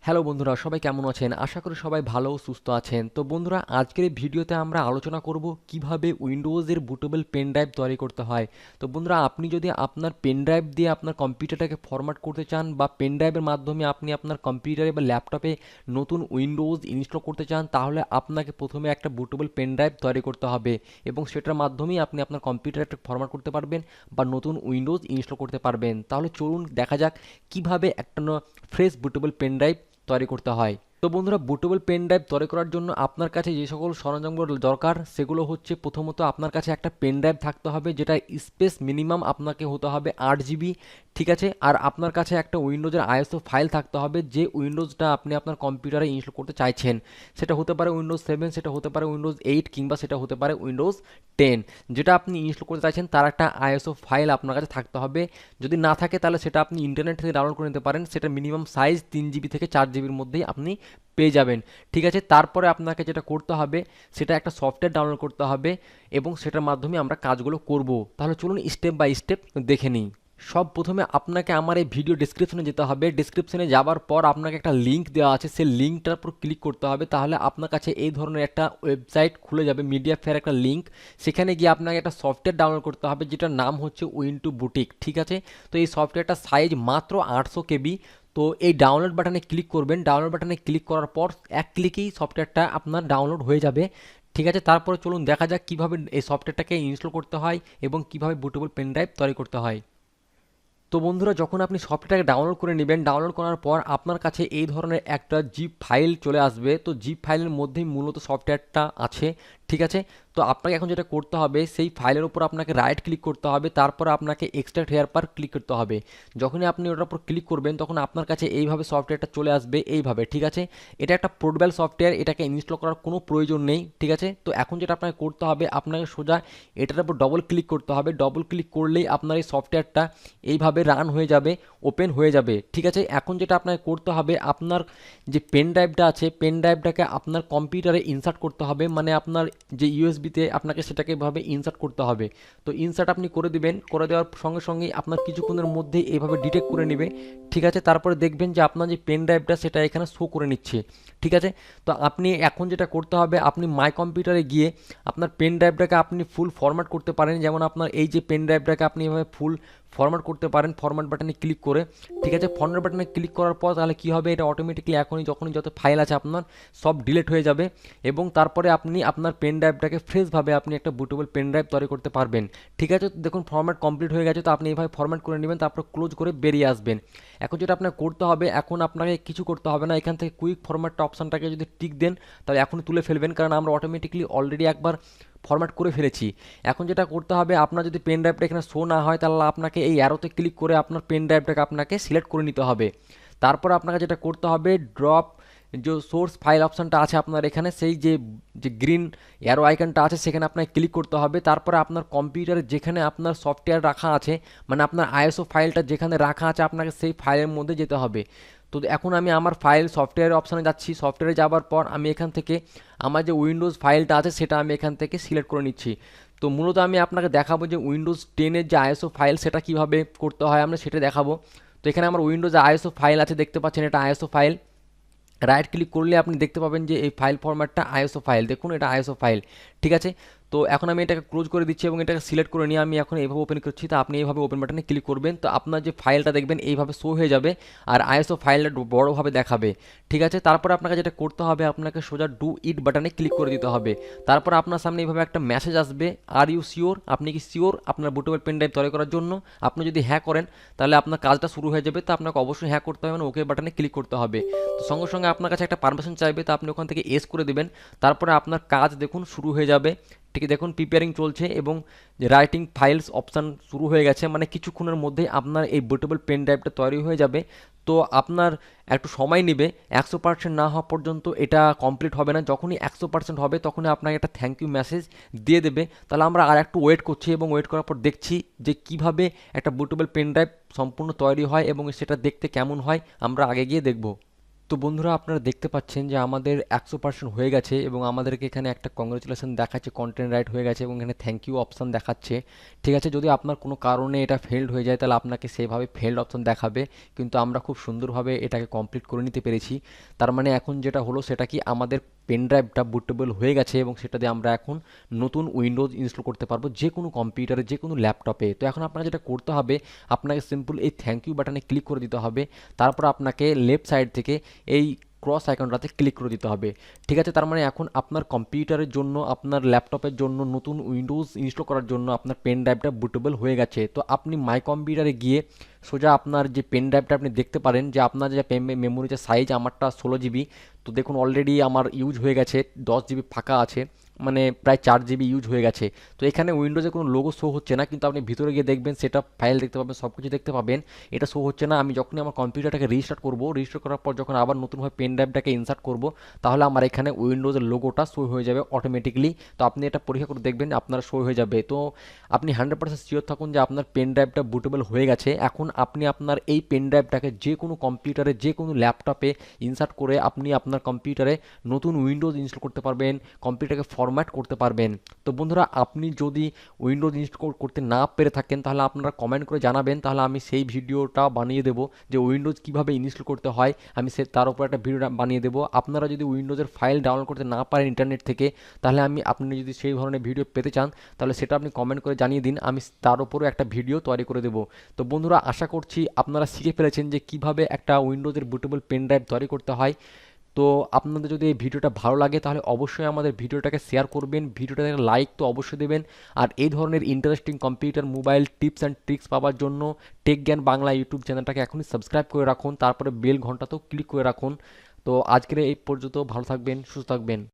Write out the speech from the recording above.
Hello বন্ধুরা, সবাই কেমন আছেন? আশা করি সবাই ভালো ও সুস্থ আছেন। তো বন্ধুরা, আজকের এই ভিডিওতে আমরা আলোচনা করব কিভাবে উইন্ডোজের বুটেবল পেন ড্রাইভ তৈরি করতে হয়। তো বন্ধুরা, আপনি যদি আপনার পেন ড্রাইভ দিয়ে আপনার কম্পিউটারটাকে ফরম্যাট করতে চান বা পেন ড্রাইভের মাধ্যমে আপনি আপনার কম্পিউটারে বা ল্যাপটপে নতুন উইন্ডোজ ইনস্টল করতে চান, তাহলে আপনাকে প্রথমে একটা বুটেবল পেন ড্রাইভ তৈরি করতে হবে এবং সেটার মাধ্যমেই আপনি আপনার কম্পিউটারটা ফরম্যাট করতে পারবেন বা নতুন উইন্ডোজ ইনস্টল করতে পারবেন। তাহলে চলুন দেখা যাক কিভাবে একটা ফ্রেশ বুটেবল পেন ড্রাইভ তৈরি করতে হয়। তো বন্ধুরা, বুটেবল পেন ড্রাইভ তৈরি করার জন্য আপনার কাছে যে সকল সরঞ্জামগুলো দরকার সেগুলো হচ্ছে, প্রথমত আপনার কাছে একটা পেন ড্রাইভ থাকতে হবে, যেটা স্পেস মিনিমাম আপনাকে হতে হবে 8 জিবি। ঠিক আছে, আর আপনার কাছে একটা উইন্ডোজের আইএসও ফাইল থাকতে হবে, যে উইন্ডোজটা আপনি আপনার কম্পিউটারে ইনস্টল করতে চাইছেন। সেটা হতে পারে উইন্ডোজ 7, সেটা হতে পারে উইন্ডোজ 8, কিংবা সেটা হতে পারে উইন্ডোজ 10। যেটা আপনি ইনস্টল করতে চাইছেন তার একটা আইএসও ফাইল আপনার কাছে থাকতে হবে। যদি না থাকে তাহলে সেটা আপনি ইন্টারনেট থেকে ডাউনলোড করে নিতে পারেন। সেটা মিনিমাম সাইজ 3 জিবি থেকে 4 জিবির মধ্যেই আপনি পেয়ে যাবেন। ঠিক আছে, তারপরে আপনাকে যেটা করতে হবে সেটা একটা সফটওয়্যার ডাউনলোড করতে হবে এবং সেটার মাধ্যমে আমরা কাজগুলো করব। তাহলে চলুন স্টেপ বাই স্টেপ দেখে নিই। সব প্রথমে আপনাকে আমার এই ভিডিও ডেসক্রিপশনে যেতে হবে। ডেসক্রিপশনে যাওয়ার পর আপনাকে একটা লিঙ্ক দেওয়া আছে, সেই লিঙ্কটার উপর ক্লিক করতে হবে। তাহলে আপনার কাছে এই ধরনের একটা ওয়েবসাইট খুলে যাবে, মিডিয়া ফেয়ার একটা লিঙ্ক। সেখানে গিয়ে আপনাকে একটা সফটওয়্যার ডাউনলোড করতে হবে, যেটার নাম হচ্ছে উইন্টু বুটিক। ঠিক আছে, তো এই সফটওয়্যারটার সাইজ মাত্র 800 KB। তো এই ডাউনলোড বাটনে ক্লিক করবেন। ডাউনলোড বাটনে ক্লিক করার পর এক ক্লিকেই সফটওয়্যারটা আপনার ডাউনলোড হয়ে যাবে। ঠিক আছে, তারপরে চলুন দেখা যাক কীভাবে এই সফটওয়্যারটাকে ইনস্টল করতে হয় এবং কীভাবে বুটেবল পেন ড্রাইভ তৈরি করতে হয়। তো বন্ধুরা, যখন আপনি সফটওয়্যারটাকে ডাউনলোড করে নেবেন, ডাউনলোড করার পর আপনার কাছে এই ধরনের একটা জিপ ফাইল চলে আসবে। তো জিপ ফাইলের মধ্যেই মূলত সফটওয়্যারটা আছে। ঠিক আছে, তো আপনাকে এখন যেটা করতে হবে, সেই ফাইলের উপর আপনাকে রাইট ক্লিক করতে হবে, তারপর আপনাকে এক্সট্রাক্ট হেয়ার পার ক্লিক করতে হবে। যখনই আপনি ওটার উপর ক্লিক করবেন তখন আপনার কাছে এইভাবে সফটওয়্যারটা চলে আসবে এইভাবে। ঠিক আছে, এটা একটা পোর্টেবল সফটওয়্যার, এটাকে ইনস্টল করার কোনো প্রয়োজন নেই। ঠিক আছে, তো এখন যেটা আপনাকে করতে হবে, আপনাকে সোজা এটার উপর ডবল ক্লিক করতে হবে। ডবল ক্লিক করলেই আপনার এই সফটওয়্যারটা এইভাবে রান হয়ে যাবে, ওপেন হয়ে যাবে। ঠিক আছে, এখন যেটা আপনাকে করতে হবে, আপনার যে পেন ড্রাইভটা আছে, পেন ড্রাইভটাকে আপনার কম্পিউটারে ইনসার্ট করতে হবে, মানে আপনার যে ইউএসবিতে আপনাকে সেটাকে এভাবে ইনসার্ট করতে হবে। তো ইনসার্ট আপনি করে দিবেন, করে দেওয়ার সঙ্গে সঙ্গেই আপনার কিছুক্ষণের মধ্যে এইভাবে ডিটেক্ট করে নেবে। ঠিক আছে, তারপরে দেখবেন যে আপনার যে পেন ড্রাইভটা সেটা এখানে শো করে নিচ্ছে। ঠিক আছে, তো আপনি এখন যেটা করতে হবে, আপনি মাই কম্পিউটারে গিয়ে আপনার পেন ড্রাইভটাকে আপনি ফুল ফরম্যাট করতে পারেন। যেমন আপনার এই যে পেন ড্রাইভটাকে আপনি এভাবে ফুল ফরম্যাট করতে পারেন ফরম্যাট বাটনে ক্লিক করে। ঠিক আছে, ফরম্যাট বাটনে ক্লিক করার পর তাহলে কী হবে, এটা অটোমেটিকলি এখনই যখনই যত ফাইল আছে আপনার সব ডিলিট হয়ে যাবে এবং তারপরে আপনি আপনার পেন ড্রাইভটাকে ফ্রেশভাবে আপনি একটা বুটেবল পেন ড্রাইভ তৈরি করতে পারবেন। ঠিক আছে, তো দেখুন ফরম্যাট কমপ্লিট হয়ে গেছে। তো আপনি এইভাবে ফরম্যাট করে নেবেন, তারপর ক্লোজ করে বেরিয়ে আসবেন। এখন যেটা আপনার করতে হবে, এখন আপনাকে কিছু করতে হবে না, এখান থেকে কুইক ফরম্যাটটা অপশানটাকে যদি টিক দেন তাহলে এখনই তুলে ফেলবেন, কারণ আমরা অটোমেটিকলি অলরেডি একবার ফরম্যাট করে ফেলেছি। এখন যেটা করতে হবে, আপনার যদি পেন ড্রাইভটা এখানে শো না হয় তাহলে আপনাকে এই অ্যারোতে ক্লিক করে আপনার পেন ড্রাইভটাকে আপনাকে সিলেক্ট করে নিতে হবে। তারপর আপনাকে যেটা করতে হবে, ড্রপ যে সোর্স ফাইল অপশানটা আছে আপনার এখানে, সেই যে যে গ্রিন অ্যারো আইকনটা আছে সেখানে আপনাকে ক্লিক করতে হবে। তারপরে আপনার কম্পিউটারে যেখানে আপনার সফটওয়্যার রাখা আছে, মানে আপনার আইএসও ফাইলটা যেখানে রাখা আছে, আপনাকে সেই ফাইলের মধ্যে যেতে হবে। তো এখন আমি আমার ফাইল সফটওয়্যার অপশানে যাচ্ছি। সফটওয়্যারে যাওয়ার পর আমি এখান থেকে আমার যে উইন্ডোজ ফাইলটা আছে সেটা আমি এখান থেকে সিলেক্ট করে নিচ্ছি। তো মূলত আমি আপনাকে দেখাবো যে উইন্ডোজ 10 যে আইএসও ফাইল সেটা কীভাবে করতে হয়, আমরা সেটা দেখাবো। তো এখানে আমার উইন্ডোজে আইএসও ফাইল আছে, দেখতে পাচ্ছেন এটা আইএসও ফাইল। রাইট ক্লিক করলে আপনি দেখতে পাবেন যে এই ফাইল ফরম্যাটটা আইএসও ফাইল, দেখুন এটা আইএসও ফাইল। ঠিক আছে, তো এখন আমি এটাকে ক্লোজ করে দিচ্ছি এবং এটাকে সিলেক্ট করে নিয়ে আমি এখন এইভাবে ওপেন করছি। তো আপনি এইভাবে ওপেন বাটনে ক্লিক করবেন, তো আপনার যে ফাইলটা দেখবেন এইভাবে শো হয়ে যাবে আর আইএসও ফাইলটা বড়োভাবে দেখাবে। ঠিক আছে, তারপরে আপনাকে যেটা করতে হবে, আপনাকে সোজা ডু ইট বাটনে ক্লিক করে দিতে হবে। তারপর আপনার সামনে এইভাবে একটা মেসেজ আসবে, আর ইউ শিওর, আপনি কি শিওর আপনার বুটেবল পেন ড্রাইভ তৈরি করার জন্য? আপনি যদি হ্যাঁ করেন তাহলে আপনার কাজটা শুরু হয়ে যাবে। তো আপনাকে অবশ্যই হ্যাঁ করতে হবে, মানে ওকে বাটনে ক্লিক করতে হবে। তো সঙ্গে সঙ্গে আপনার কাছে একটা পারমিশন চাইবে, তো আপনি ওখান থেকে এস করে দেবেন। তারপরে আপনার কাজ দেখুন শুরু হয়ে যাবে। ঠিক আছে, দেখুন প্রিপেয়ারিং চলছে এবং যে রাইটিং ফাইলস অপশান শুরু হয়ে গেছে, মানে কিছুক্ষণের মধ্যেই আপনার এই বুটেবল পেন ড্রাইভটা তৈরি হয়ে যাবে। তো আপনার একটু সময় নেবে, 100% না হওয়া পর্যন্ত এটা কমপ্লিট হবে না। যখনই 100% হবে তখনই আপনাকে একটা থ্যাংক ইউ মেসেজ দিয়ে দেবে। তাহলে আমরা আর একটু ওয়েট করছি এবং ওয়েট করার পর দেখছি যে কিভাবে একটা বুটেবল পেন ড্রাইভ সম্পূর্ণ তৈরি হয় এবং সেটা দেখতে কেমন হয়, আমরা আগে গিয়ে দেখব। তো বন্ধুরা আপনারা দেখতে পাচ্ছেন যে আমাদের 100% হয়ে গেছে এবং আমাদেরকে এখানে একটা কংগ্রেচুলেশন দেখাচ্ছে, কন্টেন্ট রাইট হয়ে গেছে এবং এখানে থ্যাংক ইউ অপশন দেখাচ্ছে। ঠিক আছে, যদি আপনার কোনো কারণে এটা ফেলড হয়ে যায় তাহলে আপনাকে সেভাবে ফেলড অপশন দেখাবে, কিন্তু আমরা খুব সুন্দরভাবে এটাকে কমপ্লিট করে নিতে পেরেছি। তার মানে এখন যেটা হলো সেটা কি, আমাদের পেন ড্রাইভটা বুটেবল হয়ে গেছে এবং সেটা দিয়ে আমরা এখন নতুন উইন্ডোজ ইনস্টল করতে পারবো যে কোনো কম্পিউটারে, যে কোনো ল্যাপটপে। তো এখন আপনাকে যেটা করতে হবে, আপনাকে সিম্পল এই থ্যাংক ইউ বাটনে ক্লিক করে দিতে হবে। তারপর আপনাকে লেফট সাইড থেকে এই ক্রস আইকনটাতে ক্লিক করে দিতে হবে। ঠিক আছে, তার মানে এখন আপনার কম্পিউটারের জন্য, আপনার ল্যাপটপের জন্য নতুন উইন্ডোজ ইনস্টল করার জন্য আপনার পেন ড্রাইভটা বুটেবল হয়ে গেছে। তো আপনি মাই কম্পিউটারে গিয়ে সোজা আপনার যে পেন ড্রাইভটা আপনি দেখতে পারেন যে আপনার যে মেমোরি যে সাইজ, আমারটা 16 জিবি। তো দেখুন অলরেডি আমার ইউজ হয়ে গেছে, 10 জিবি ফাঁকা আছে, মানে প্রায় 4 জিবি ইউজ হয়ে গেছে। তো এখানে উইন্ডোজে কোনো লোগো শো হচ্ছে না, কিন্তু আপনি ভিতরে গিয়ে দেখবেন সেটা ফাইল দেখতে পাবেন, সব কিছু দেখতে পাবেন। এটা শো হচ্ছে না। আমি যখনই আমার কম্পিউটারটাকে রিস্টার্ট করব, রিস্টার্ট করার পর যখন আবার নতুনভাবে পেন ড্রাইভটাকে ইনসার্ট করব, তাহলে আমার এখানে উইন্ডোজের লোগোটা শো হয়ে যাবে অটোমেটিকলি। তো আপনি এটা পরীক্ষা করে দেখবেন, আপনার শো হয়ে যাবে। তো আপনি 100% শিওর থাকুন যে আপনার পেন ড্রাইভটা বুটেবল হয়ে গেছে। এখন আপনি আপনার এই পেন ড্রাইভটাকে যে কোনো কম্পিউটারে, যে কোনো ল্যাপটপে ইনসার্ট করে আপনি আপনার কম্পিউটারে নতুন উইন্ডোজ ইনস্টল করতে পারবেন, কম্পিউটারকে ফরম্যাট করতে পারবেন। তো বন্ধুরা, আপনি যদি উইন্ডোজ ইনস্টল করতে না পেরে থাকেন তাহলে আপনারা কমেন্ট করে জানাবেন, তাহলে আমি সেই ভিডিওটা বানিয়ে দেবো যে উইন্ডোজ কিভাবে ইনস্টল করতে হয়, আমি তার উপর একটা ভিডিও বানিয়ে দেবো। আপনারা যদি উইন্ডোজের ফাইল ডাউনলোড করতে না পারেন ইন্টারনেট থেকে, তাহলে আপনি যদি সেই ধরনের ভিডিও পেতে চান তাহলে সেটা আপনি কমেন্ট করে জানিয়ে দিন, আমি তার উপরও একটা ভিডিও তৈরি করে দেবো। তো বন্ধুরা, আশা করছি আপনারা শিখে ফেলেছেন যে কিভাবে একটা উইন্ডোজের বুটেবল পেন ড্রাইভ তৈরি করতে হয়। তো আপনাদের যদি এই ভিডিওটা ভালো লাগে তাহলে অবশ্যই আমাদের ভিডিওটাকে শেয়ার করবেন, ভিডিওটাকে লাইক তো অবশ্যই দেবেন। আর এই ধরনের interesting computer mobile tips and tricks পাওয়ার জন্য টেক জ্ঞান বাংলা ইউটিউব চ্যানেলটাকে এখনই সাবস্ক্রাইব করে রাখুন, তারপরে বেল ঘন্টাতেও ক্লিক করে রাখুন। তো আজকের এই পর্যন্ত, ভালো থাকবেন, সুস্থ থাকবেন।